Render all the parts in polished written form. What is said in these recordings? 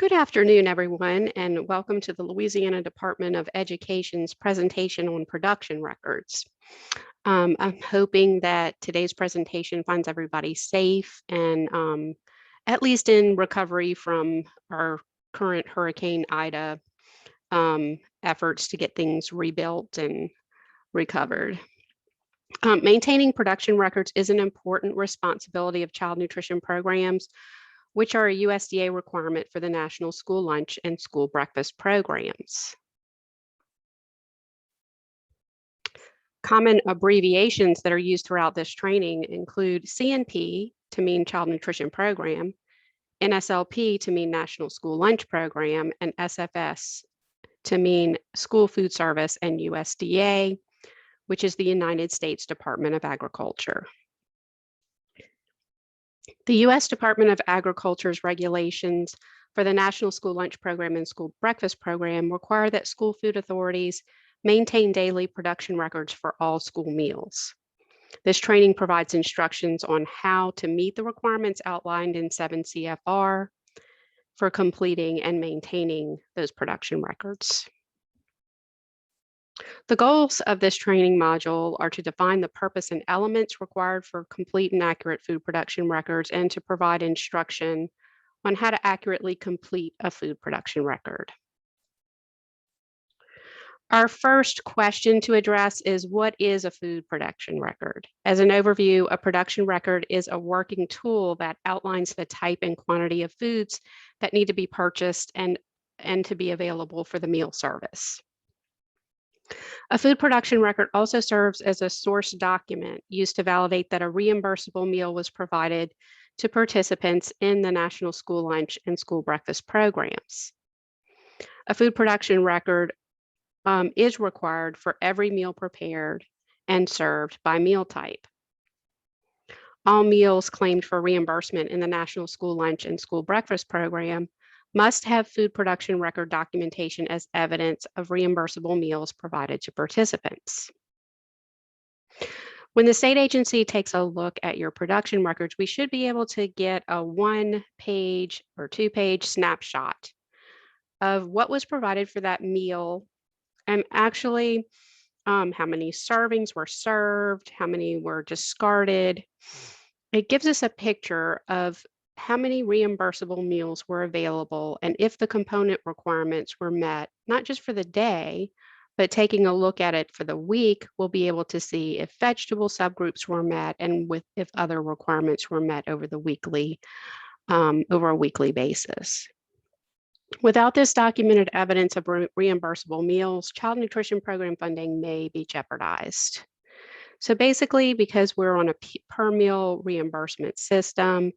Good afternoon, everyone, and welcome to the Louisiana Department of Education's presentation on production records. I'm hoping that today's presentation finds everybody safe and at least in recovery from our current Hurricane Ida efforts to get things rebuilt and recovered. Maintaining production records is an important responsibility of child nutrition programs, which are a USDA requirement for the National School Lunch and School Breakfast programs. Common abbreviations that are used throughout this training include CNP to mean Child Nutrition Program, NSLP to mean National School Lunch Program, and SFS to mean School Food Service and USDA, which is the United States Department of Agriculture. The U.S. Department of Agriculture's regulations for the National School Lunch Program and School Breakfast Program require that school food authorities maintain daily production records for all school meals. This training provides instructions on how to meet the requirements outlined in 7 CFR for completing and maintaining those production records. The goals of this training module are to define the purpose and elements required for complete and accurate food production records and to provide instruction on how to accurately complete a food production record. Our first question to address is, what is a food production record? As an overview, a production record is a working tool that outlines the type and quantity of foods that need to be purchased and to be available for the meal service. A food production record also serves as a source document used to validate that a reimbursable meal was provided to participants in the National School Lunch and School Breakfast programs. A food production record is required for every meal prepared and served by meal type. All meals claimed for reimbursement in the National School Lunch and School Breakfast program must have food production record documentation as evidence of reimbursable meals provided to participants. When the state agency takes a look at your production records, we should be able to get a 1-page or 2-page snapshot of what was provided for that meal and actually how many servings were served, how many were discarded. It gives us a picture of how many reimbursable meals were available and if the component requirements were met, not just for the day, but taking a look at it for the week, we'll be able to see if vegetable subgroups were met and if other requirements were met over a weekly basis. Without this documented evidence of reimbursable meals, child nutrition program funding may be jeopardized. So basically, because we're on a per meal reimbursement system,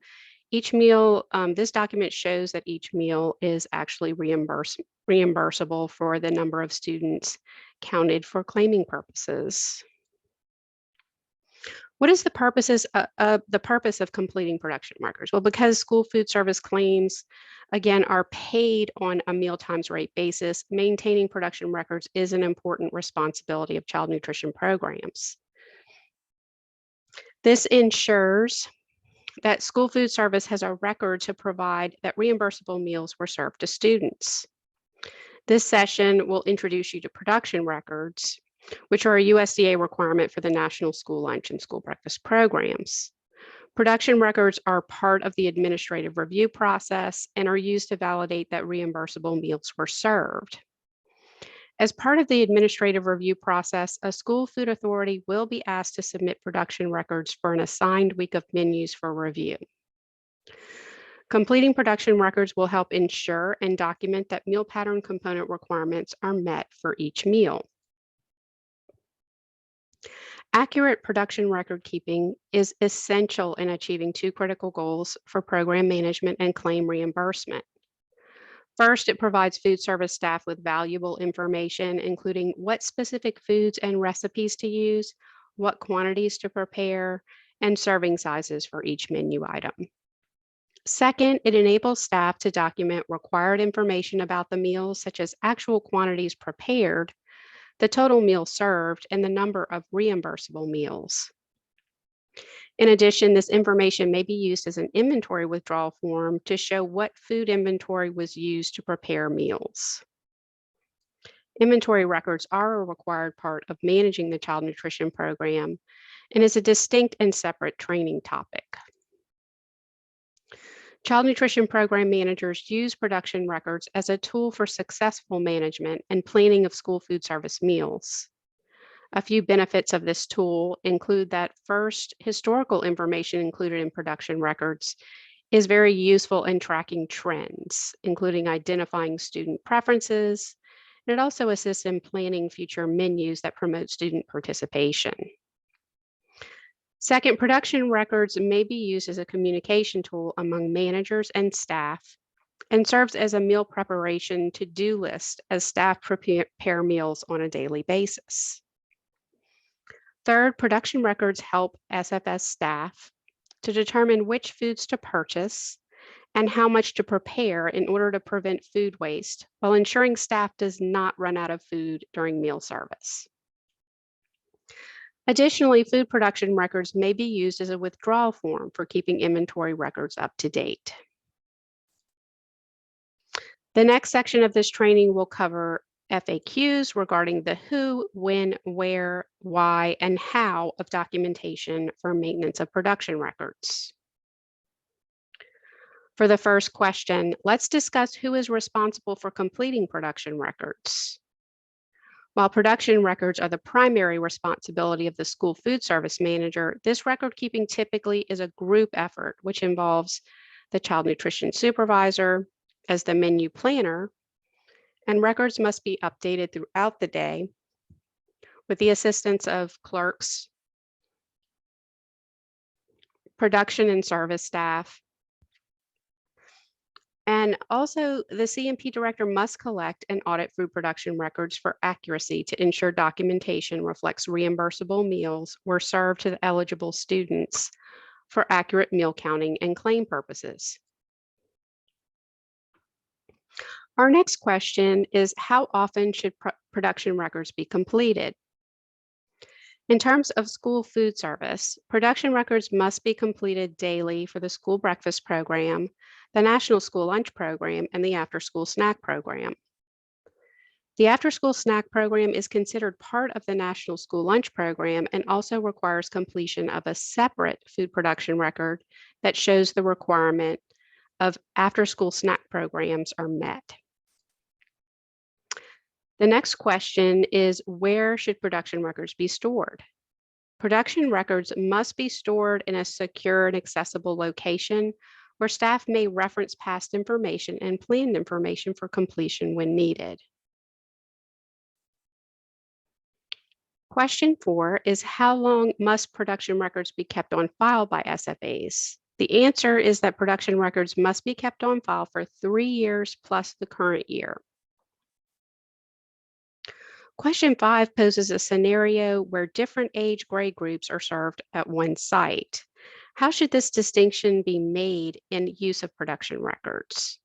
each meal, this document shows that each meal is actually reimbursable for the number of students counted for claiming purposes. What is the purpose of completing production markers? Well, because school food service claims, again, are paid on a meal times rate basis, maintaining production records is an important responsibility of child nutrition programs. This ensures that school food service has a record to provide that reimbursable meals were served to students. This session will introduce you to production records, which are a USDA requirement for the National School Lunch and School Breakfast programs. Production records are part of the administrative review process and are used to validate that reimbursable meals were served. As part of the administrative review process, a school food authority will be asked to submit production records for an assigned week of menus for review. Completing production records will help ensure and document that meal pattern component requirements are met for each meal. Accurate production record keeping is essential in achieving 2 critical goals for program management and claim reimbursement. First, it provides food service staff with valuable information, including what specific foods and recipes to use, what quantities to prepare, and serving sizes for each menu item. Second, it enables staff to document required information about the meals, such as actual quantities prepared, the total meal served, and the number of reimbursable meals. In addition, this information may be used as an inventory withdrawal form to show what food inventory was used to prepare meals. Inventory records are a required part of managing the child nutrition program and is a distinct and separate training topic. Child nutrition program managers use production records as a tool for successful management and planning of school food service meals. A few benefits of this tool include that first, historical information included in production records is very useful in tracking trends, including identifying student preferences. And it also assists in planning future menus that promote student participation. Second, production records may be used as a communication tool among managers and staff and serves as a meal preparation to-do list as staff prepare meals on a daily basis. Third, production records help SFS staff to determine which foods to purchase and how much to prepare in order to prevent food waste while ensuring staff does not run out of food during meal service. Additionally, food production records may be used as a withdrawal form for keeping inventory records up to date. The next section of this training will cover FAQs regarding the who, when, where, why, and how of documentation for maintenance of production records. For the first question, let's discuss who is responsible for completing production records. While production records are the primary responsibility of the school food service manager, this record keeping typically is a group effort, which involves the child nutrition supervisor as the menu planner, and records must be updated throughout the day with the assistance of clerks, production and service staff, and also the C&P director must collect and audit food production records for accuracy to ensure documentation reflects reimbursable meals were served to the eligible students for accurate meal counting and claim purposes. Our next question is, how often should production records be completed? In terms of school food service, production records must be completed daily for the school breakfast program, the National School Lunch Program, and the after-school snack program. The after-school snack program is considered part of the National School Lunch Program and also requires completion of a separate food production record that shows the requirement of after-school snack programs are met. The next question is, where should production records be stored? Production records must be stored in a secure and accessible location where staff may reference past information and planned information for completion when needed. Question 4 is, how long must production records be kept on file by SFAs? The answer is that production records must be kept on file for 3 years plus the current year. Question 5 poses a scenario where different age grade groups are served at one site. How should this distinction be made in use of production records?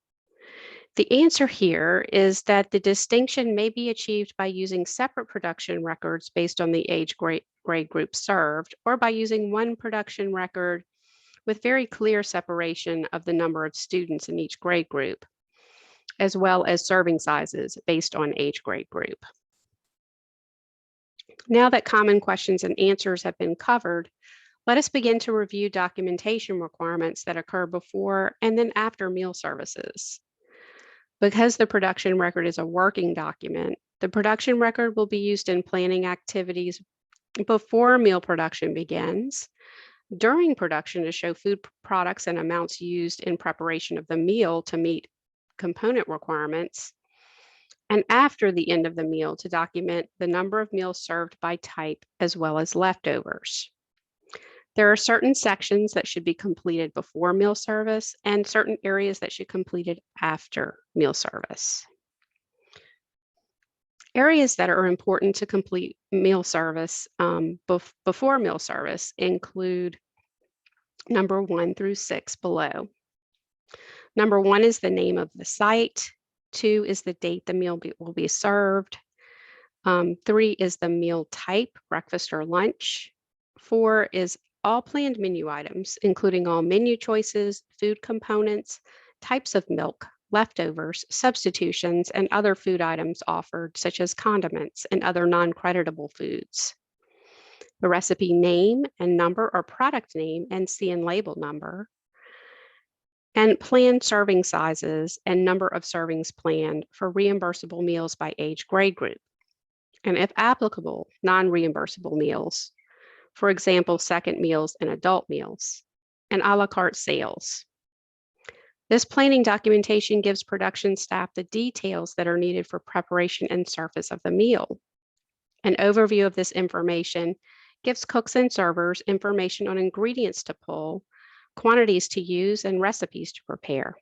The answer here is that the distinction may be achieved by using separate production records based on the age grade group served, or by using one production record with very clear separation of the number of students in each grade group, as well as serving sizes based on age grade group. Now that common questions and answers have been covered, let us begin to review documentation requirements that occur before and then after meal services. Because the production record is a working document, the production record will be used in planning activities before meal production begins, during production to show food products and amounts used in preparation of the meal to meet component requirements, and after the end of the meal to document the number of meals served by type as well as leftovers. There are certain sections that should be completed before meal service and certain areas that should be completed after meal service. Areas that are important to complete meal service before meal service include number 1 through 6 below. Number 1 is the name of the site. 2 is the date the meal will be served. 3 is the meal type, breakfast or lunch. 4 is All planned menu items, including all menu choices, food components, types of milk, leftovers, substitutions, and other food items offered, such as condiments and other non-creditable foods. The recipe name and number or product name and CN label number, and planned serving sizes and number of servings planned for reimbursable meals by age grade group, and if applicable, non-reimbursable meals, for example, second meals and adult meals, and a la carte sales. This planning documentation gives production staff the details that are needed for preparation and service of the meal. An overview of this information gives cooks and servers information on ingredients to pull, quantities to use, and recipes to prepare.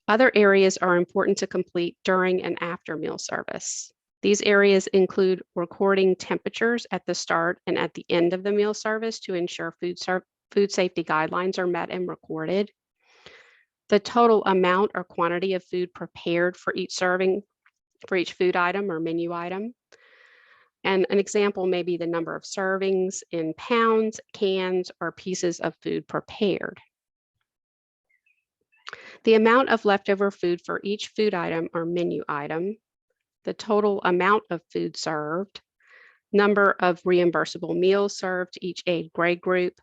Other areas are important to complete during and after meal service. These areas include recording temperatures at the start and at the end of the meal service to ensure food safety guidelines are met and recorded. The total amount or quantity of food prepared for each serving, for each food item or menu item. And an example may be the number of servings in pounds, cans, or pieces of food prepared. The amount of leftover food for each food item or menu item, the total amount of food served, number of reimbursable meals served to each age grade group,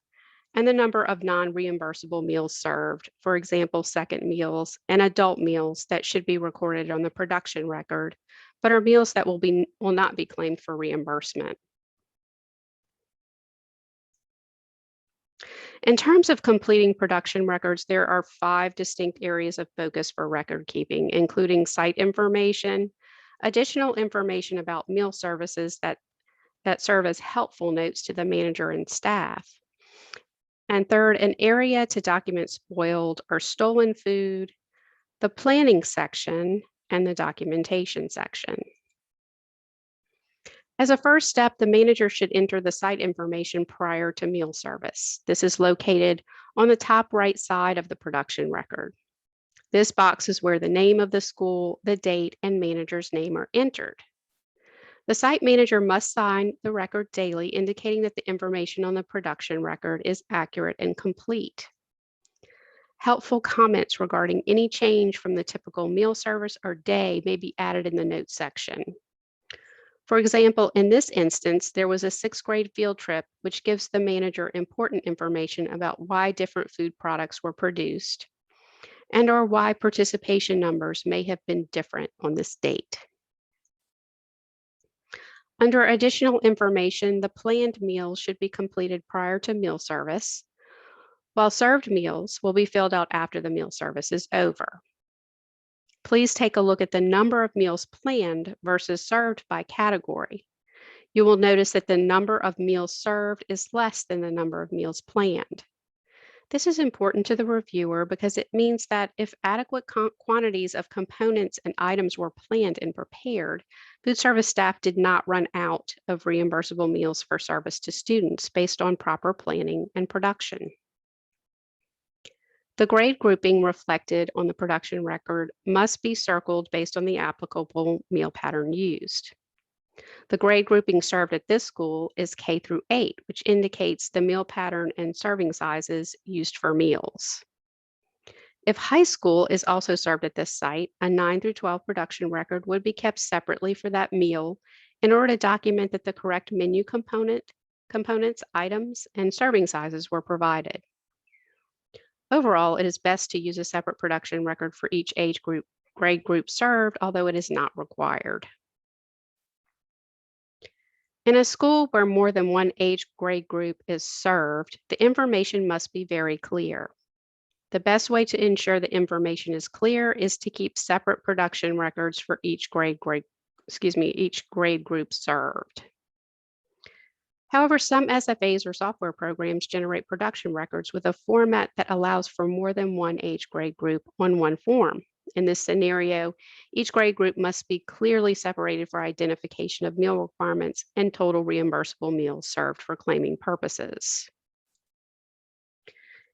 and the number of non-reimbursable meals served, for example, second meals and adult meals that should be recorded on the production record, but are meals that will not be claimed for reimbursement. In terms of completing production records, there are 5 distinct areas of focus for record keeping, including site information, additional information about meal services that serve as helpful notes to the manager and staff. And third, an area to document spoiled or stolen food, the planning section, and the documentation section. As a first step, the manager should enter the site information prior to meal service. This is located on the top right side of the production record. This box is where the name of the school, the date, and manager's name are entered. The site manager must sign the record daily, indicating that the information on the production record is accurate and complete. Helpful comments regarding any change from the typical meal service or day may be added in the notes section. For example, in this instance, there was a 6th grade field trip, which gives the manager important information about why different food products were produced and or why participation numbers may have been different on this date. Under additional information, the planned meals should be completed prior to meal service, while served meals will be filled out after the meal service is over. Please take a look at the number of meals planned versus served by category. You will notice that the number of meals served is less than the number of meals planned. This is important to the reviewer because it means that if adequate quantities of components and items were planned and prepared, food service staff did not run out of reimbursable meals for service to students based on proper planning and production. The grade grouping reflected on the production record must be circled based on the applicable meal pattern used. The grade grouping served at this school is K through 8, which indicates the meal pattern and serving sizes used for meals. If high school is also served at this site, a 9 through 12 production record would be kept separately for that meal in order to document that the correct menu components, items, and serving sizes were provided. Overall, it is best to use a separate production record for each grade group served, although it is not required. In a school where more than one age grade group is served, the information must be very clear. The best way to ensure the information is clear is to keep separate production records for each grade group served. However, some SFAs or software programs generate production records with a format that allows for more than one age grade group on one form. In this scenario, each grade group must be clearly separated for identification of meal requirements and total reimbursable meals served for claiming purposes.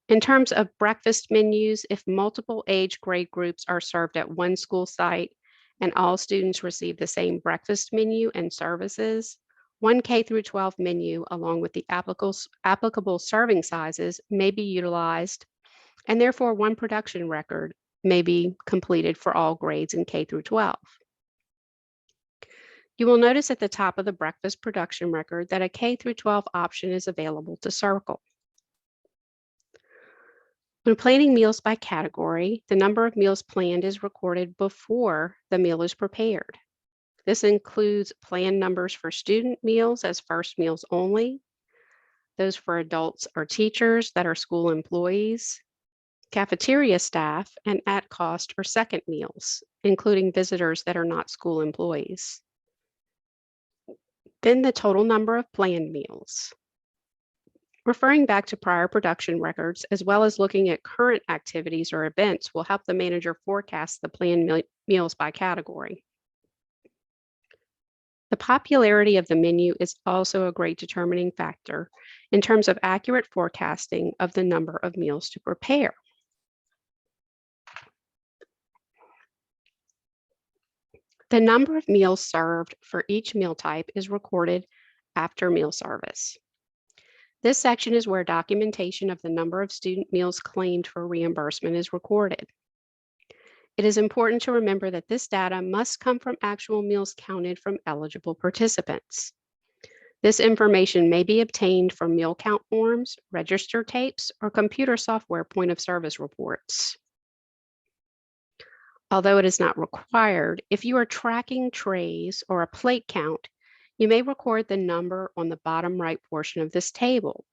In terms of breakfast menus, if multiple age grade groups are served at one school site and all students receive the same breakfast menu and services, One K through 12 menu, along with the applicable serving sizes, may be utilized, and therefore one production record may be completed for all grades in K through 12. You will notice at the top of the breakfast production record that a K through 12 option is available to circle. When planning meals by category, the number of meals planned is recorded before the meal is prepared. This includes plan numbers for student meals as first meals only, those for adults or teachers that are school employees, cafeteria staff, and at cost or second meals, including visitors that are not school employees. Then the total number of planned meals. Referring back to prior production records, as well as looking at current activities or events, will help the manager forecast the planned meals by category. The popularity of the menu is also a great determining factor in terms of accurate forecasting of the number of meals to prepare. The number of meals served for each meal type is recorded after meal service. This section is where documentation of the number of student meals claimed for reimbursement is recorded. It is important to remember that this data must come from actual meals counted from eligible participants. This information may be obtained from meal count forms, register tapes, or computer software point of service reports. Although it is not required, if you are tracking trays or a plate count, you may record the number on the bottom right portion of this table.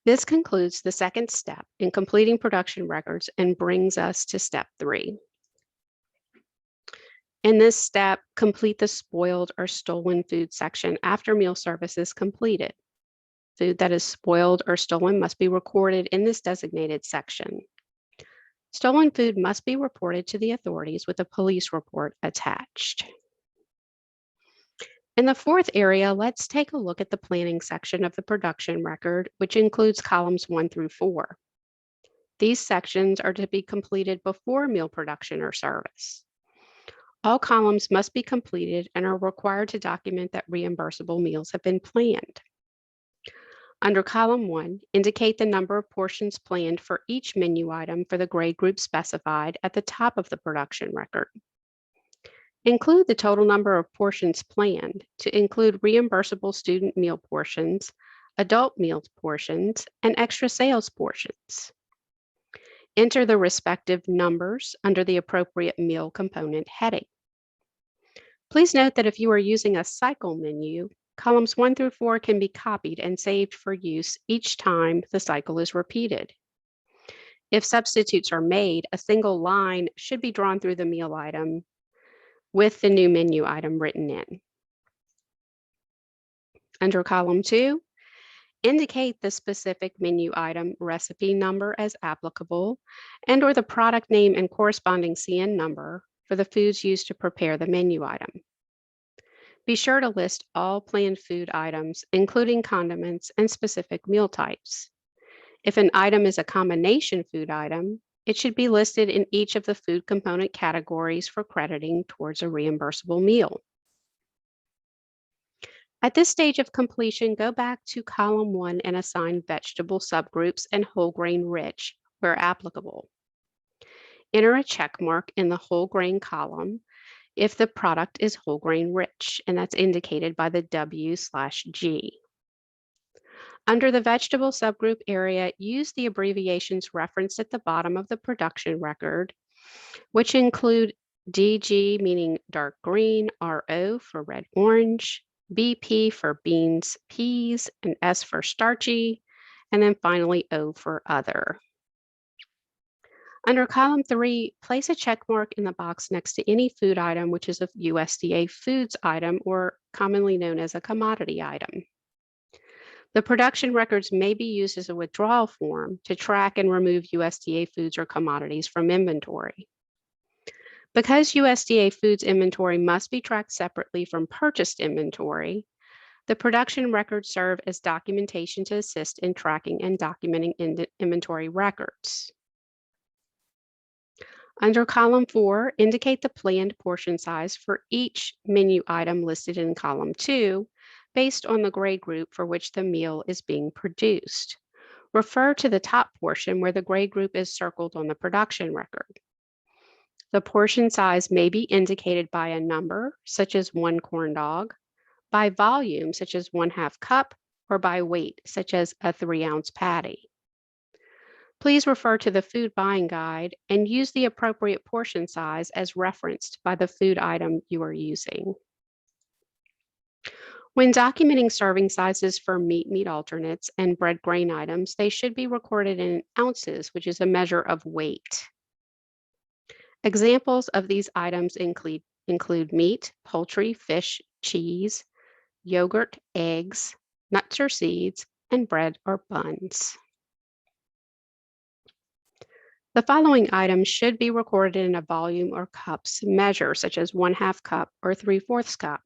This concludes the second step in completing production records and brings us to step 3. In this step, complete the spoiled or stolen food section after meal service is completed. Food that is spoiled or stolen must be recorded in this designated section. Stolen food must be reported to the authorities with a police report attached. In the fourth area, let's take a look at the planning section of the production record, which includes columns 1 through 4. These sections are to be completed before meal production or service. All columns must be completed and are required to document that reimbursable meals have been planned. Under column 1, indicate the number of portions planned for each menu item for the grade group specified at the top of the production record. Include the total number of portions planned to include reimbursable student meal portions, adult meals portions, and extra sales portions. Enter the respective numbers under the appropriate meal component heading. Please note that if you are using a cycle menu, columns 1 through 4 can be copied and saved for use each time the cycle is repeated. If substitutes are made, a single line should be drawn through the meal item with the new menu item written in. Under column 2, indicate the specific menu item recipe number as applicable and/or the product name and corresponding CN number for the foods used to prepare the menu item. Be sure to list all planned food items, including condiments and specific meal types. If an item is a combination food item, it should be listed in each of the food component categories for crediting towards a reimbursable meal. At this stage of completion, go back to column 1 and assign vegetable subgroups and whole grain rich where applicable. Enter a check mark in the whole grain column if the product is whole grain rich, and that's indicated by the W/G. Under the vegetable subgroup area, use the abbreviations referenced at the bottom of the production record, which include DG meaning dark green, RO for red orange, BP for beans, peas, and S for starchy, and then finally O for other. Under column 3, place a check mark in the box next to any food item which is a USDA foods item or commonly known as a commodity item. The production records may be used as a withdrawal form to track and remove USDA foods or commodities from inventory. Because USDA foods inventory must be tracked separately from purchased inventory, the production records serve as documentation to assist in tracking and documenting inventory records. Under column 4, indicate the planned portion size for each menu item listed in column 2 based on the grade group for which the meal is being produced. Refer to the top portion where the grade group is circled on the production record. The portion size may be indicated by a number, such as 1 corn dog, by volume, such as 1/2 cup, or by weight, such as a 3-ounce patty. Please refer to the food buying guide and use the appropriate portion size as referenced by the food item you are using. When documenting serving sizes for meat alternates and bread grain items, they should be recorded in ounces, which is a measure of weight. Examples of these items include meat, poultry, fish, cheese, yogurt, eggs, nuts or seeds, and bread or buns. The following items should be recorded in a volume or cups measure, such as 1/2 cup or 3/4 cup.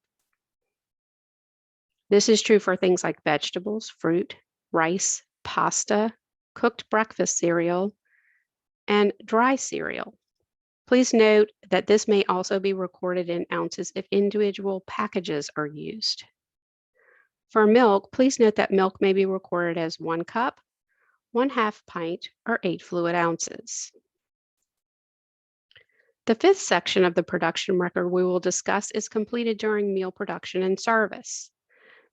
This is true for things like vegetables, fruit, rice, pasta, cooked breakfast cereal, and dry cereal. Please note that this may also be recorded in ounces if individual packages are used. For milk, please note that milk may be recorded as 1 cup, 1/2 pint, or 8 fluid ounces. The 5th section of the production record we will discuss is completed during meal production and service.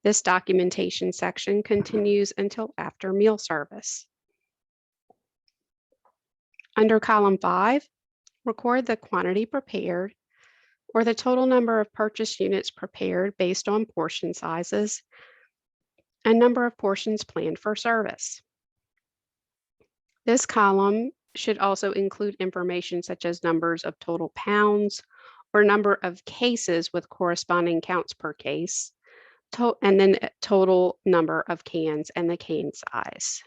This documentation section continues until after meal service. Under column 5, record the quantity prepared or the total number of purchased units prepared based on portion sizes and number of portions planned for service. This column should also include information such as numbers of total pounds or number of cases with corresponding counts per case, and then total number of cans and the can size.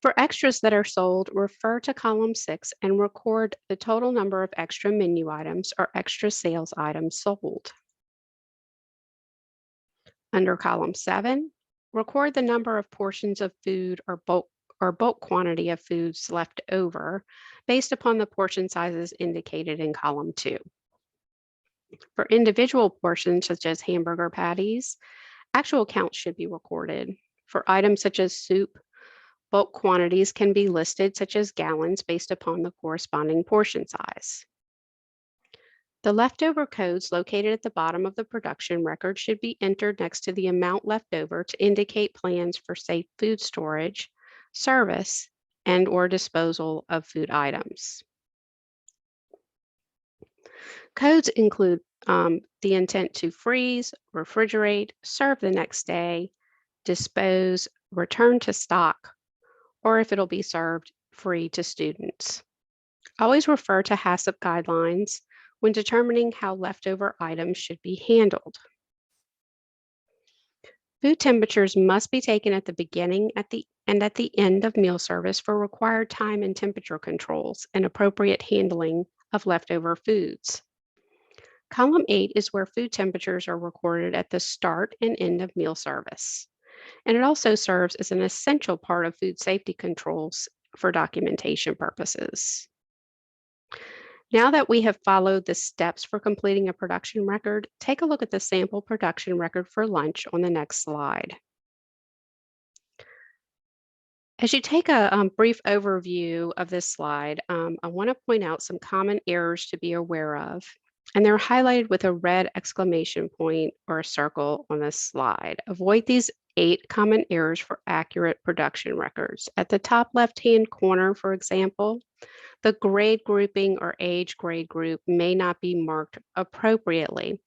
For extras that are sold, refer to column 6 and record the total number of extra menu items or extra sales items sold. Under column 7, record the number of portions of food or bulk quantity of foods left over based upon the portion sizes indicated in column 2. For individual portions such as hamburger patties, actual counts should be recorded. For items such as soup, bulk quantities can be listed such as gallons based upon the corresponding portion size. The leftover codes located at the bottom of the production record should be entered next to the amount left over to indicate plans for safe food storage, service, and/or disposal of food items. Codes include the intent to freeze, refrigerate, serve the next day, dispose, return to stock, or if it'll be served free to students. Always refer to HACCP guidelines when determining how leftover items should be handled. Food temperatures must be taken at the beginning and at the end of meal service for required time and temperature controls and appropriate handling of leftover foods. Column 8 is where food temperatures are recorded at the start and end of meal service. And it also serves as an essential part of food safety controls for documentation purposes. Now that we have followed the steps for completing a production record, take a look at the sample production record for lunch on the next slide. As you take a brief overview of this slide, I want to point out some common errors to be aware of, and they're highlighted with a red exclamation point or a circle on this slide. Avoid these 8 common errors for accurate production records. At the top left-hand corner, for example, the grade grouping or age grade group may not be marked appropriately.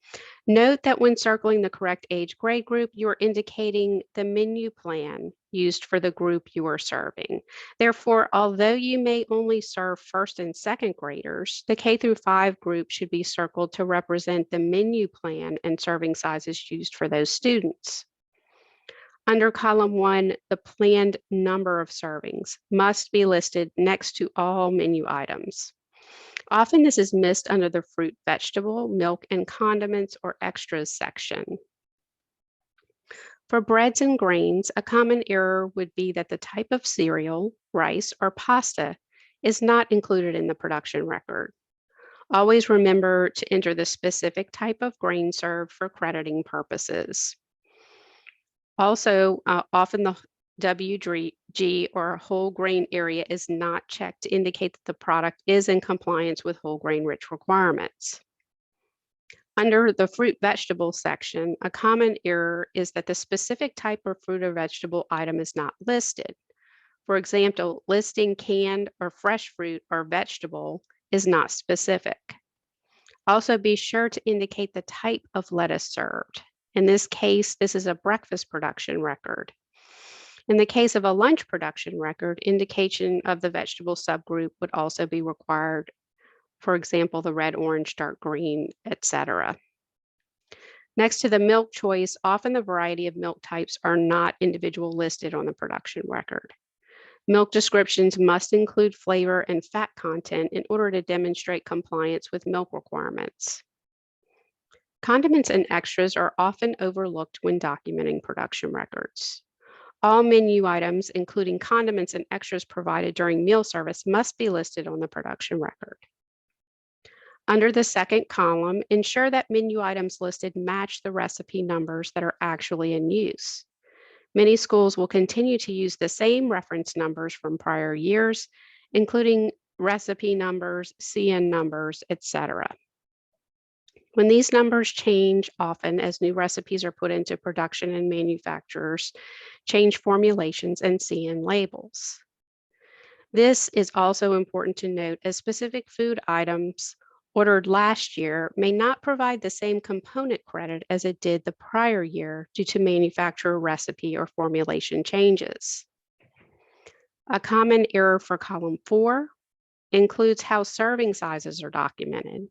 Note that when circling the correct age grade group, you are indicating the menu plan used for the group you are serving. Therefore, although you may only serve first and second graders, the K through 5 group should be circled to represent the menu plan and serving sizes used for those students. Under column 1, the planned number of servings must be listed next to all menu items. Often this is missed under the fruit, vegetable, milk, and condiments or extras section. For breads and grains, a common error would be that the type of cereal, rice, or pasta is not included in the production record. Always remember to enter the specific type of grain served for crediting purposes. Also, often the WG or whole grain area is not checked to indicate that the product is in compliance with whole grain rich requirements. Under the fruit vegetable section, a common error is that the specific type of fruit or vegetable item is not listed. For example, listing canned or fresh fruit or vegetable is not specific. Also, be sure to indicate the type of lettuce served. In this case, this is a breakfast production record. In the case of a lunch production record, indication of the vegetable subgroup would also be required. For example, the red, orange, dark green, etc. Next to the milk choice, often the variety of milk types are not individually listed on the production record. Milk descriptions must include flavor and fat content in order to demonstrate compliance with milk requirements. Condiments and extras are often overlooked when documenting production records. All menu items, including condiments and extras provided during meal service, must be listed on the production record. Under the second column, ensure that menu items listed match the recipe numbers that are actually in use. Many schools will continue to use the same reference numbers from prior years, including recipe numbers, CN numbers, etc. When these numbers change often as new recipes are put into production and manufacturers change formulations and CN labels. This is also important to note as specific food items ordered last year may not provide the same component credit as it did the prior year due to manufacturer recipe or formulation changes. A common error for column 4 includes how serving sizes are documented.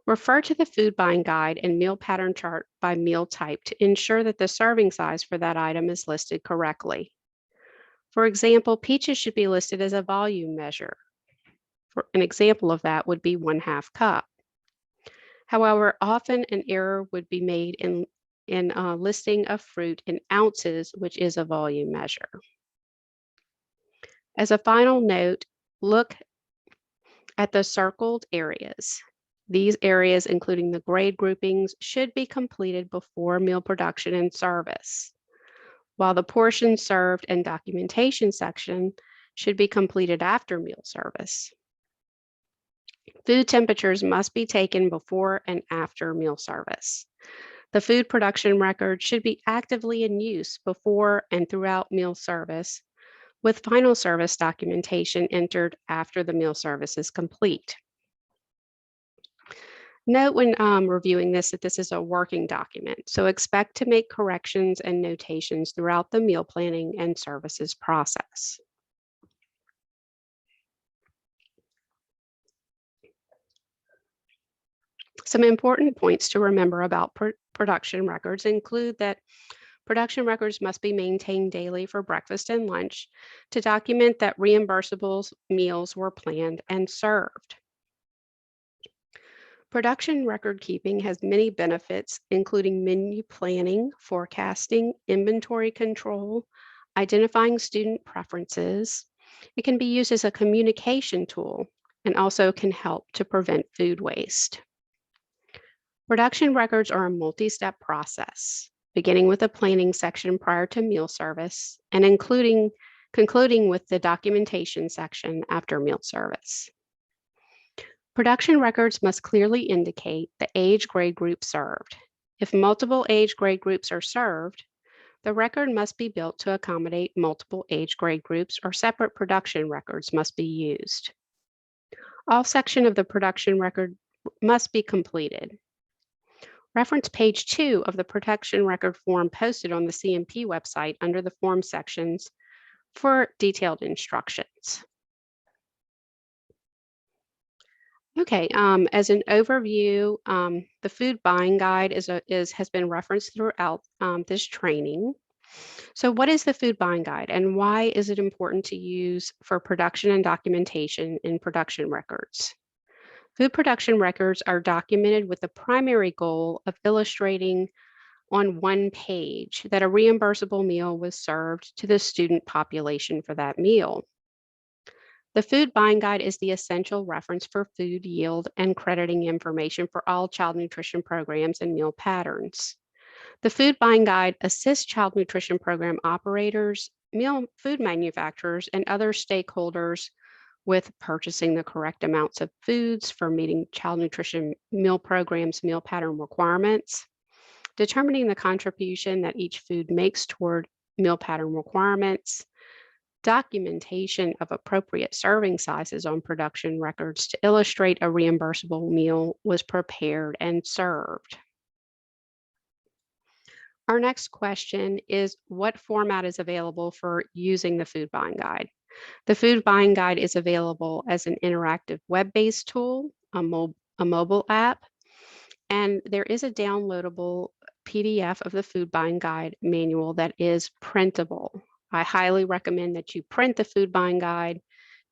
Refer to the food buying guide and meal pattern chart by meal type to ensure that the serving size for that item is listed correctly. For example, peaches should be listed as a volume measure. An example of that would be 1/2 cup. However, often an error would be made in listing of fruit in ounces, which is a volume measure. As a final note, look at the circled areas. These areas, including the grade groupings, should be completed before meal production and service, while the portion served and documentation section should be completed after meal service. Food temperatures must be taken before and after meal service. The food production record should be actively in use before and throughout meal service, with final service documentation entered after the meal service is complete. Note when reviewing this that this is a working document, so expect to make corrections and notations throughout the meal planning and services process. Some important points to remember about production records include that production records must be maintained daily for breakfast and lunch to document that reimbursable meals were planned and served. Production record keeping has many benefits, including menu planning, forecasting, inventory control, identifying student preferences. It can be used as a communication tool and also can help to prevent food waste. Production records are a multi-step process, beginning with a planning section prior to meal service and concluding with the documentation section after meal service. Production records must clearly indicate the age grade group served. If multiple age grade groups are served, the record must be built to accommodate multiple age grade groups or separate production records must be used. All sections of the production record must be completed. Reference page 2 of the production record form posted on the CMP website under the form sections for detailed instructions. Okay, as an overview, the food buying guide has been referenced throughout this training. So what is the food buying guide and why is it important to use for production and documentation in production records? Food production records are documented with the primary goal of illustrating on one page that a reimbursable meal was served to the student population for that meal. The food buying guide is the essential reference for food yield and crediting information for all child nutrition programs and meal patterns. The food buying guide assists child nutrition program operators, food manufacturers, and other stakeholders with purchasing the correct amounts of foods for meeting child nutrition meal programs' meal pattern requirements, determining the contribution that each food makes toward meal pattern requirements, documentation of appropriate serving sizes on production records to illustrate a reimbursable meal was prepared and served. Our next question is, what format is available for using the food buying guide? The food buying guide is available as an interactive web-based tool, a mobile app, and there is a downloadable PDF of the food buying guide manual that is printable. I highly recommend that you print the food buying guide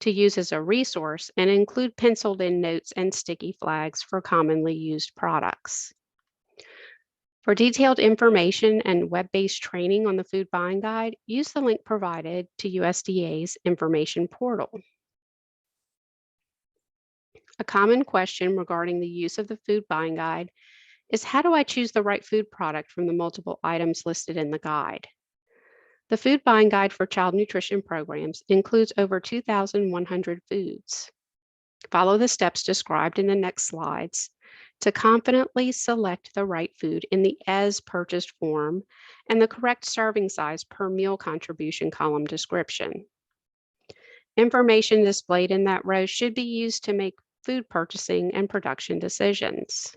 to use as a resource and include penciled in notes and sticky flags for commonly used products. For detailed information and web-based training on the food buying guide, use the link provided to USDA's information portal. A common question regarding the use of the food buying guide is, how do I choose the right food product from the multiple items listed in the guide? The food buying guide for child nutrition programs includes over 2,100 foods. Follow the steps described in the next slides to confidently select the right food in the as purchased form and the correct serving size per meal contribution column description. Information displayed in that row should be used to make food purchasing and production decisions.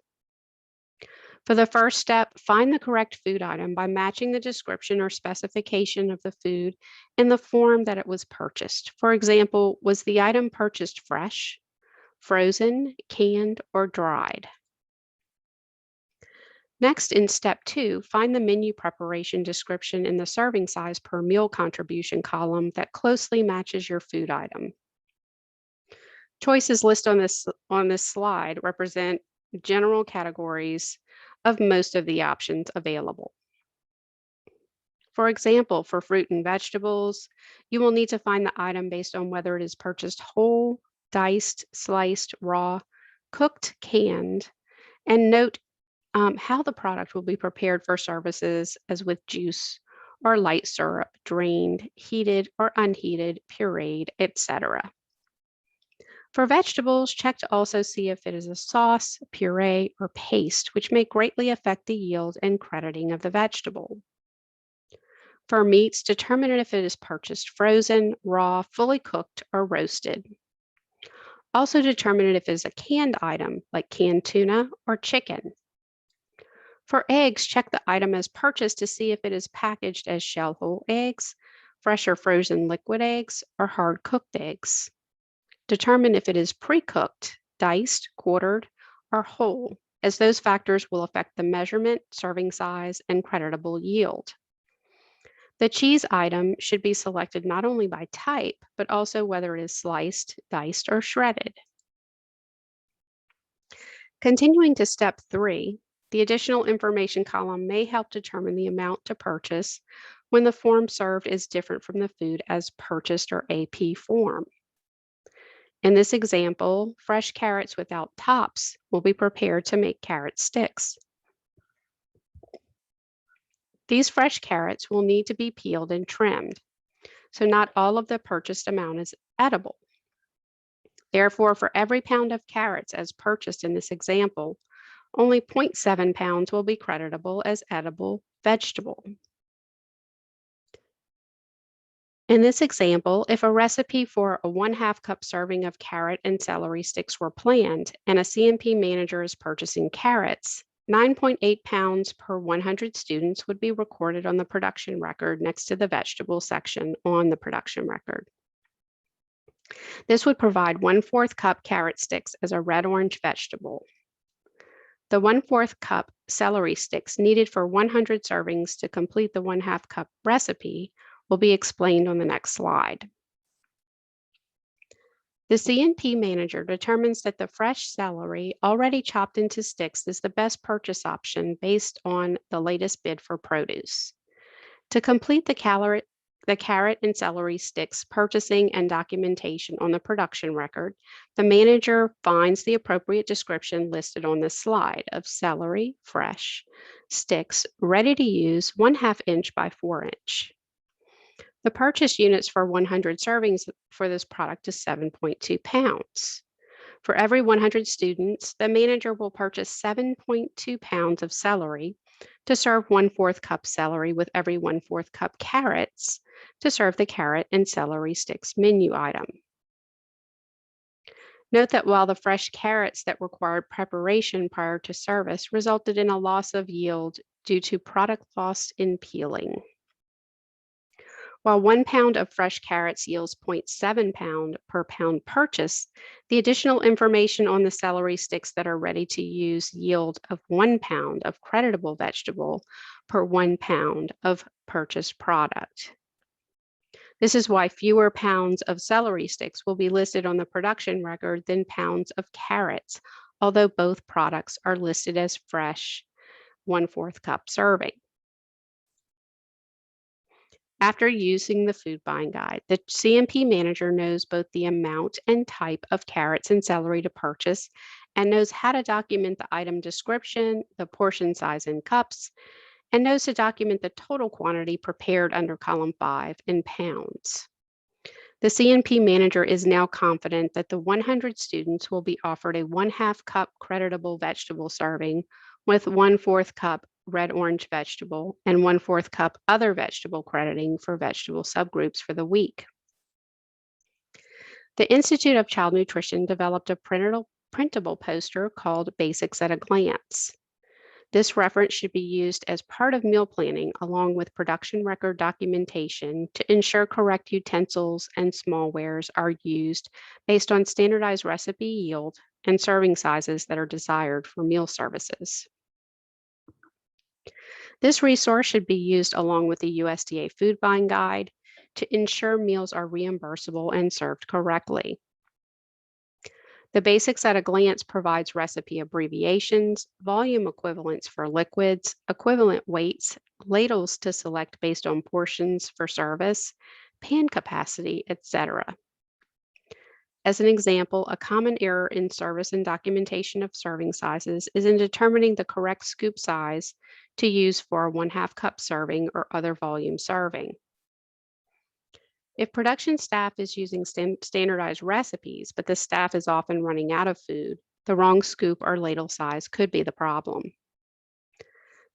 For the first step, find the correct food item by matching the description or specification of the food in the form that it was purchased. For example, was the item purchased fresh, frozen, canned, or dried? Next, in step 2, find the menu preparation description in the serving size per meal contribution column that closely matches your food item. Choices listed on this slide represent general categories of most of the options available. For example, for fruit and vegetables, you will need to find the item based on whether it is purchased whole, diced, sliced, raw, cooked, canned, and note how the product will be prepared for services as with juice or light syrup, drained, heated or unheated, pureed, etc. For vegetables, check to also see if it is a sauce, puree, or paste, which may greatly affect the yield and crediting of the vegetable. For meats, determine if it is purchased frozen, raw, fully cooked, or roasted. Also determine if it is a canned item, like canned tuna or chicken. For eggs, check the item as purchased to see if it is packaged as shell whole eggs, fresh or frozen liquid eggs, or hard cooked eggs. Determine if it is pre-cooked, diced, quartered, or whole, as those factors will affect the measurement, serving size, and creditable yield. The cheese item should be selected not only by type, but also whether it is sliced, diced, or shredded. Continuing to step 3, the additional information column may help determine the amount to purchase when the form served is different from the food as purchased or AP form. In this example, fresh carrots without tops will be prepared to make carrot sticks. These fresh carrots will need to be peeled and trimmed, so not all of the purchased amount is edible. Therefore, for every pound of carrots as purchased in this example, only 0.7 pounds will be creditable as edible vegetable. In this example, if a recipe for a 1/2 cup serving of carrot and celery sticks were planned and a CNP manager is purchasing carrots, 9.8 pounds per 100 students would be recorded on the production record next to the vegetable section on the production record. This would provide 1/4 cup carrot sticks as a red-orange vegetable. The 1/4 cup celery sticks needed for 100 servings to complete the 1/2 cup recipe will be explained on the next slide. The CNP manager determines that the fresh celery already chopped into sticks is the best purchase option based on the latest bid for produce. To complete the the carrot and celery sticks purchasing and documentation on the production record, the manager finds the appropriate description listed on this slide of celery, fresh, sticks, ready to use, 1/2 inch by 4 inch. The purchase units for 100 servings for this product is 7.2 pounds. For every 100 students, the manager will purchase 7.2 pounds of celery to serve 1/4 cup celery with every 1/4 cup carrots to serve the carrot and celery sticks menu item. Note that while the fresh carrots that required preparation prior to service resulted in a loss of yield due to product loss in peeling. While 1 pound of fresh carrots yields 0.7 pound per pound purchase, the additional information on the celery sticks that are ready to use yield of 1 pound of creditable vegetable per 1 pound of purchased product. This is why fewer pounds of celery sticks will be listed on the production record than pounds of carrots, although both products are listed as fresh 1/4 cup serving. After using the food buying guide, the CMP manager knows both the amount and type of carrots and celery to purchase and knows how to document the item description, the portion size in cups, and knows to document the total quantity prepared under column 5 in pounds. The CNP manager is now confident that the 100 students will be offered a 1/2 cup creditable vegetable serving with 1/4 cup red orange vegetable and 1/4 cup other vegetable crediting for vegetable subgroups for the week. The Institute of Child Nutrition developed a printable poster called Basics at a Glance. This reference should be used as part of meal planning along with production record documentation to ensure correct utensils and smallwares are used based on standardized recipe yield and serving sizes that are desired for meal services. This resource should be used along with the USDA food buying guide to ensure meals are reimbursable and served correctly. The Basics at a Glance provides recipe abbreviations, volume equivalents for liquids, equivalent weights, ladles to select based on portions for service, pan capacity, etc. As an example, a common error in service and documentation of serving sizes is in determining the correct scoop size to use for a 1/2 cup serving or other volume serving. If production staff is using standardized recipes, but the staff is often running out of food, the wrong scoop or ladle size could be the problem.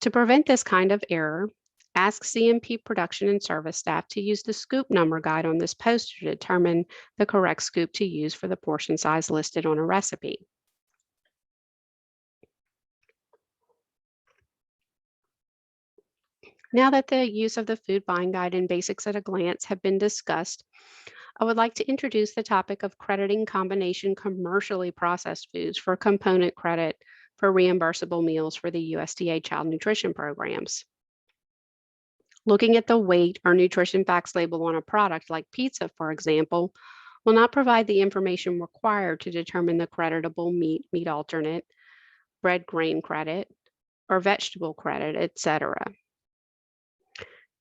To prevent this kind of error, ask CMP production and service staff to use the scoop number guide on this poster to determine the correct scoop to use for the portion size listed on a recipe. Now that the use of the food buying guide and Basics at a Glance have been discussed, I would like to introduce the topic of crediting combination commercially processed foods for component credit for reimbursable meals for the USDA child nutrition programs. Looking at the weight or nutrition facts label on a product like pizza, for example, will not provide the information required to determine the creditable meat alternate, bread grain credit, or vegetable credit, etc.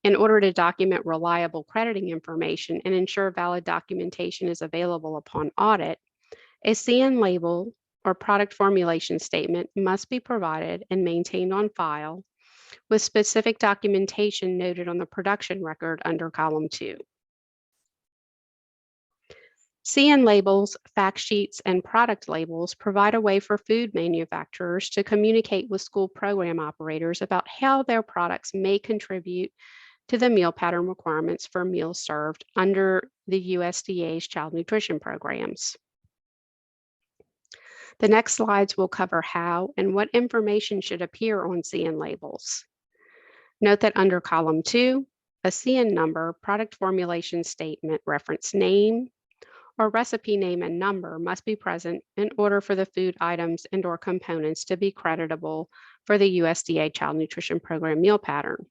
In order to document reliable crediting information and ensure valid documentation is available upon audit, a CN label or product formulation statement must be provided and maintained on file with specific documentation noted on the production record under column 2. CN labels, fact sheets, and product labels provide a way for food manufacturers to communicate with school program operators about how their products may contribute to the meal pattern requirements for meals served under the USDA's child nutrition programs. The next slides will cover how and what information should appear on CN labels. Note that under column 2, a CN number, product formulation statement, reference name, or recipe name and number must be present in order for the food items and/or components to be creditable for the USDA child nutrition program meal pattern.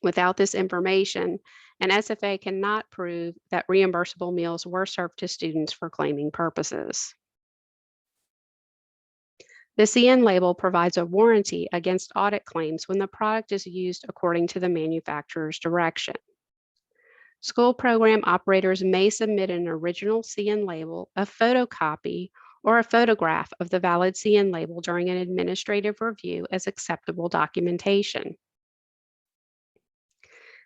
Without this information, an SFA cannot prove that reimbursable meals were served to students for claiming purposes. The CN label provides a warranty against audit claims when the product is used according to the manufacturer's direction. School program operators may submit an original CN label, a photocopy, or a photograph of the valid CN label during an administrative review as acceptable documentation.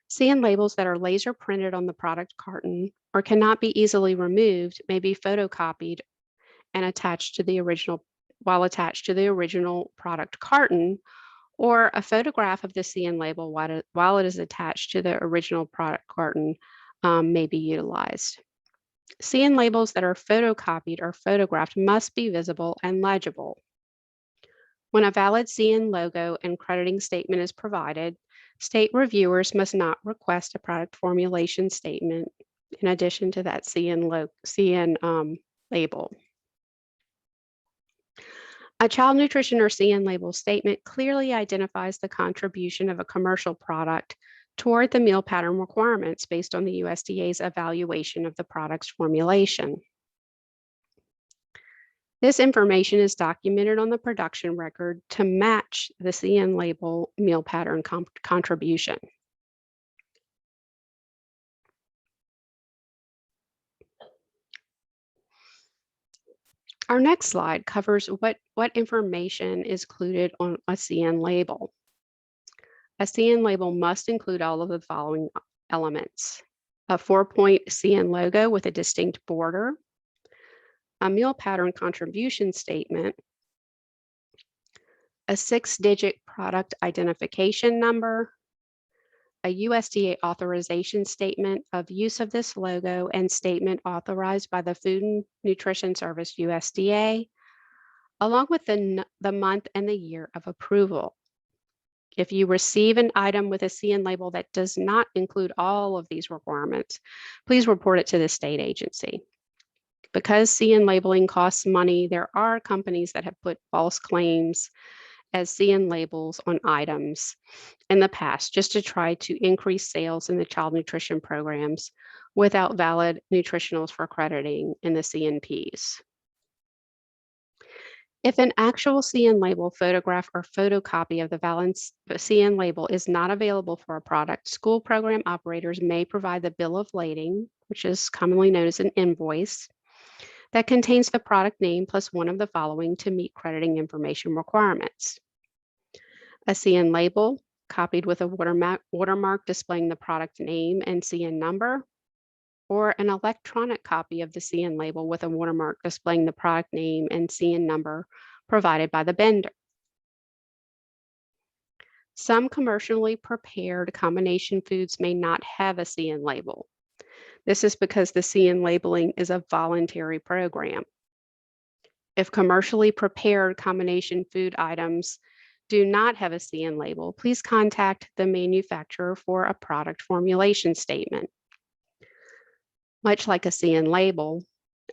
CN labels that are laser printed on the product carton or cannot be easily removed may be photocopied and attached to the original product carton, or a photograph of the CN label while it is attached to the original product carton may be utilized. CN labels that are photocopied or photographed must be visible and legible. When a valid CN logo and crediting statement is provided, state reviewers must not request a product formulation statement in addition to that CN label. A child nutrition or CN label statement clearly identifies the contribution of a commercial product toward the meal pattern requirements based on the USDA's evaluation of the product's formulation. This information is documented on the production record to match the CN label meal pattern contribution. Our next slide covers what information is included on a CN label. A CN label must include all of the following elements: a 4-point CN logo with a distinct border, a meal pattern contribution statement, a 6-digit product identification number, a USDA authorization statement of use of this logo and statement authorized by the Food and Nutrition Service USDA, along with the month and the year of approval. If you receive an item with a CN label that does not include all of these requirements, please report it to the state agency. Because CN labeling costs money, there are companies that have put false claims as CN labels on items in the past just to try to increase sales in the child nutrition programs without valid nutritionals for crediting in the CNPs. If an actual CN label, photograph, or photocopy of the valid CN label is not available for a product, school program operators may provide the bill of lading, which is commonly known as an invoice, that contains the product name plus one of the following to meet crediting information requirements: a CN label copied with a watermark displaying the product name and CN number, or an electronic copy of the CN label with a watermark displaying the product name and CN number provided by the vendor. Some commercially prepared combination foods may not have a CN label. This is because the CN labeling is a voluntary program. If commercially prepared combination food items do not have a CN label, please contact the manufacturer for a product formulation statement. Much like a CN label,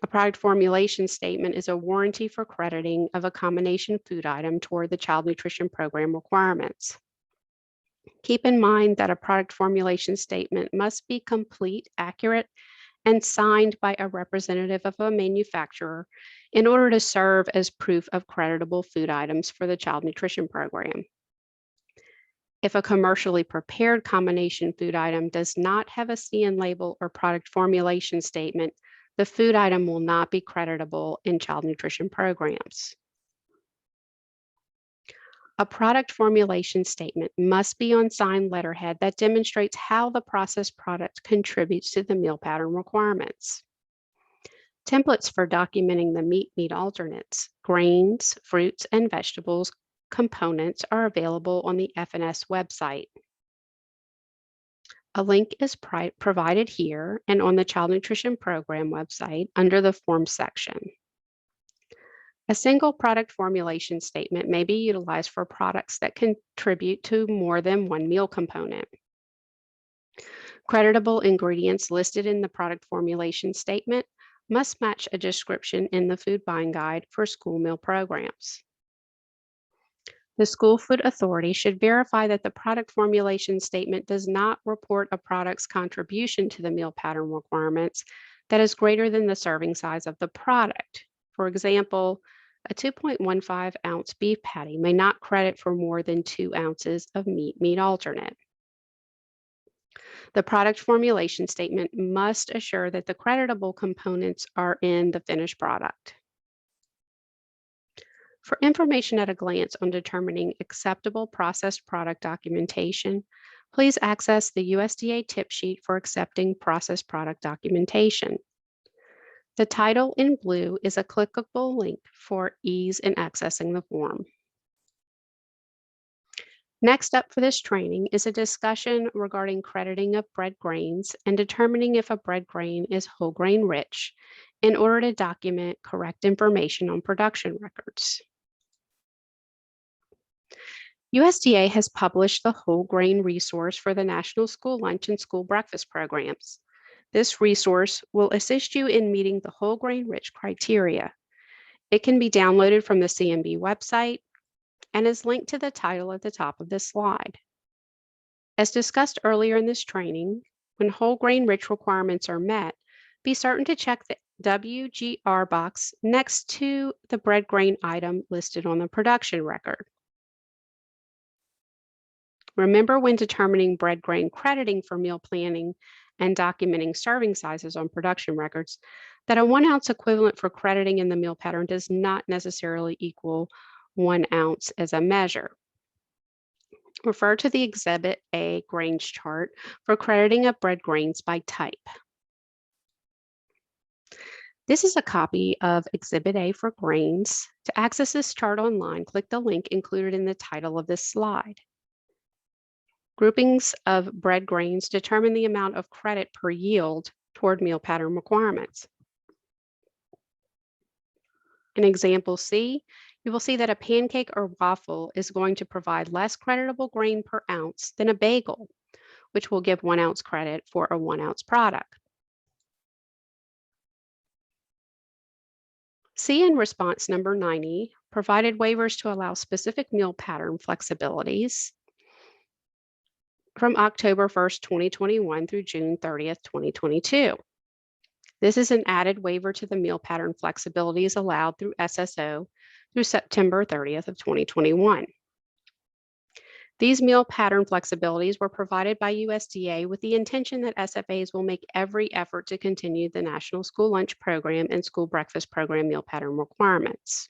a product formulation statement is a warranty for crediting of a combination food item toward the child nutrition program requirements. Keep in mind that a product formulation statement must be complete, accurate, and signed by a representative of a manufacturer in order to serve as proof of creditable food items for the child nutrition program. If a commercially prepared combination food item does not have a CN label or product formulation statement, the food item will not be creditable in child nutrition programs. A product formulation statement must be on signed letterhead that demonstrates how the processed product contributes to the meal pattern requirements. Templates for documenting the meat alternates, grains, fruits, and vegetables components are available on the F&S website. A link is provided here and on the Child Nutrition Program website under the Forms section. A single product formulation statement may be utilized for products that contribute to more than one meal component. Creditable ingredients listed in the product formulation statement must match a description in the food buying guide for school meal programs. The School Food Authority should verify that the product formulation statement does not report a product's contribution to the meal pattern requirements that is greater than the serving size of the product. For example, a 2.15 ounce beef patty may not credit for more than 2 ounces of meat alternate. The product formulation statement must assure that the creditable components are in the finished product. For information at a glance on determining acceptable processed product documentation, please access the USDA tip sheet for accepting processed product documentation. The title in blue is a clickable link for ease in accessing the form. Next up for this training is a discussion regarding crediting of bread grains and determining if a bread grain is whole grain rich in order to document correct information on production records. USDA has published the whole grain resource for the National School Lunch and School Breakfast programs. This resource will assist you in meeting the whole grain rich criteria. It can be downloaded from the CMB website and is linked to the title at the top of this slide. As discussed earlier in this training, when whole grain rich requirements are met, be certain to check the WGR box next to the bread grain item listed on the production record. Remember, when determining bread grain crediting for meal planning and documenting serving sizes on production records, that a 1 ounce equivalent for crediting in the meal pattern does not necessarily equal 1 ounce as a measure. Refer to the Exhibit A grains chart for crediting of bread grains by type. This is a copy of Exhibit A for grains. To access this chart online, click the link included in the title of this slide. Groupings of bread grains determine the amount of credit per yield toward meal pattern requirements. In example C, you will see that a pancake or waffle is going to provide less creditable grain per ounce than a bagel, which will give 1 ounce credit for a 1 ounce product. C in response number 90 provided waivers to allow specific meal pattern flexibilities from October 1st, 2021 through June 30th, 2022. This is an added waiver to the meal pattern flexibilities allowed through SSO through September 30th of 2021. These meal pattern flexibilities were provided by USDA with the intention that SFAs will make every effort to continue the National School Lunch Program and School Breakfast Program meal pattern requirements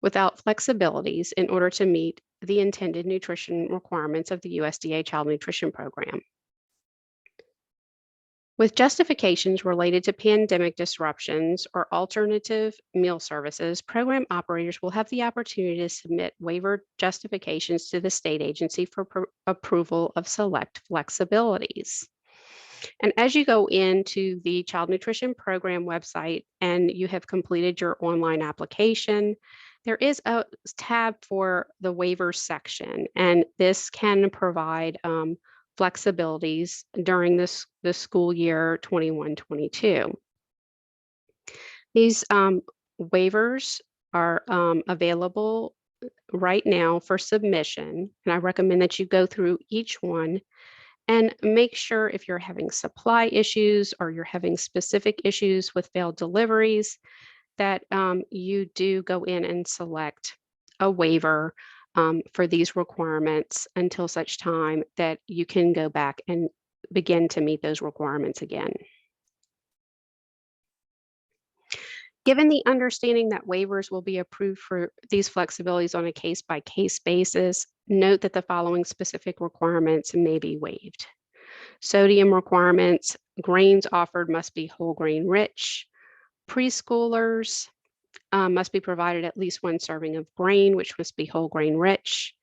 without flexibilities in order to meet the intended nutrition requirements of the USDA Child Nutrition Program. With justifications related to pandemic disruptions or alternative meal services, program operators will have the opportunity to submit waiver justifications to the state agency for approval of select flexibilities. And as you go into the Child Nutrition Program website and you have completed your online application, there is a tab for the waivers section, and this can provide flexibilities during the school year 21-22. These waivers are available right now for submission, and I recommend that you go through each one and make sure if you're having supply issues or you're having specific issues with failed deliveries, that you do go in and select a waiver for these requirements until such time that you can go back and begin to meet those requirements again. Given the understanding that waivers will be approved for these flexibilities on a case-by-case basis, note that the following specific requirements may be waived. Sodium requirements: grains offered must be whole grain rich. Preschoolers must be provided at least 1 serving of grain, which must be whole grain rich.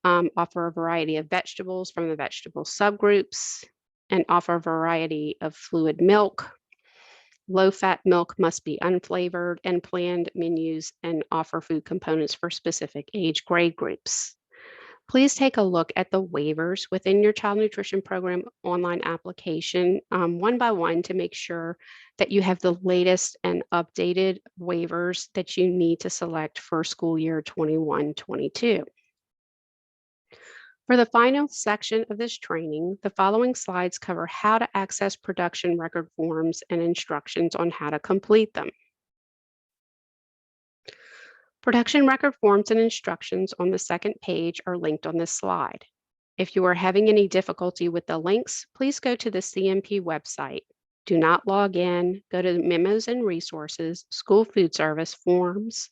Offer a variety of vegetables from the vegetable subgroups, and offer a variety of fluid milk. Low-fat milk must be unflavored, and planned menus and offer food components for specific age grade groups. Please take a look at the waivers within your Child Nutrition Program online application one by one to make sure that you have the latest and updated waivers that you need to select for school year 21-22. For the final section of this training, the following slides cover how to access production record forms and instructions on how to complete them. Production record forms and instructions on the second page are linked on this slide. If you are having any difficulty with the links, please go to the CMP website. Do not log in, go to Memos and Resources, School Food Service, Forms,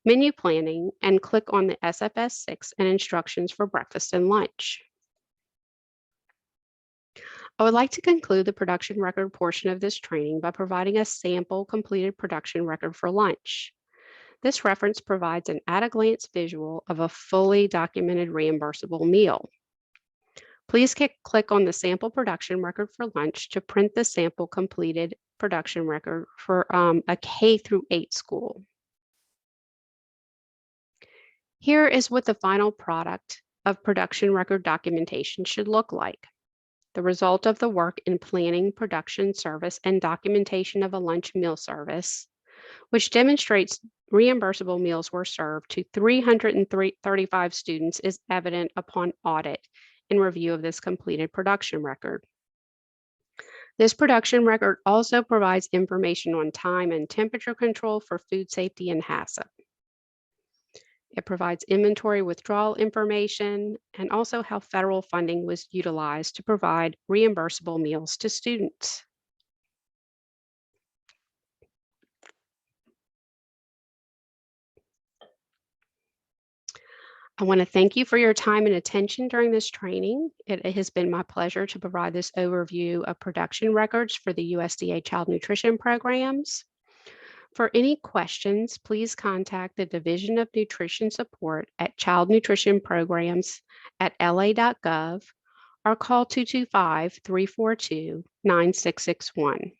Menu Planning, and click on the SFS 6 and Instructions for Breakfast and Lunch. I would like to conclude the production record portion of this training by providing a sample completed production record for lunch. This reference provides an at-a-glance visual of a fully documented reimbursable meal. Please click on the sample production record for lunch to print the sample completed production record for a K through 8 school. Here is what the final product of production record documentation should look like. The result of the work in planning, production, service, and documentation of a lunch meal service, which demonstrates reimbursable meals were served to 335 students, is evident upon audit and review of this completed production record. This production record also provides information on time and temperature control for food safety and HACCP. It provides inventory withdrawal information and also how federal funding was utilized to provide reimbursable meals to students. I want to thank you for your time and attention during this training. It has been my pleasure to provide this overview of production records for the USDA Child Nutrition Programs. For any questions, please contact the Division of Nutrition Support at Child Nutrition Programs at la.gov or call 225-342-9661.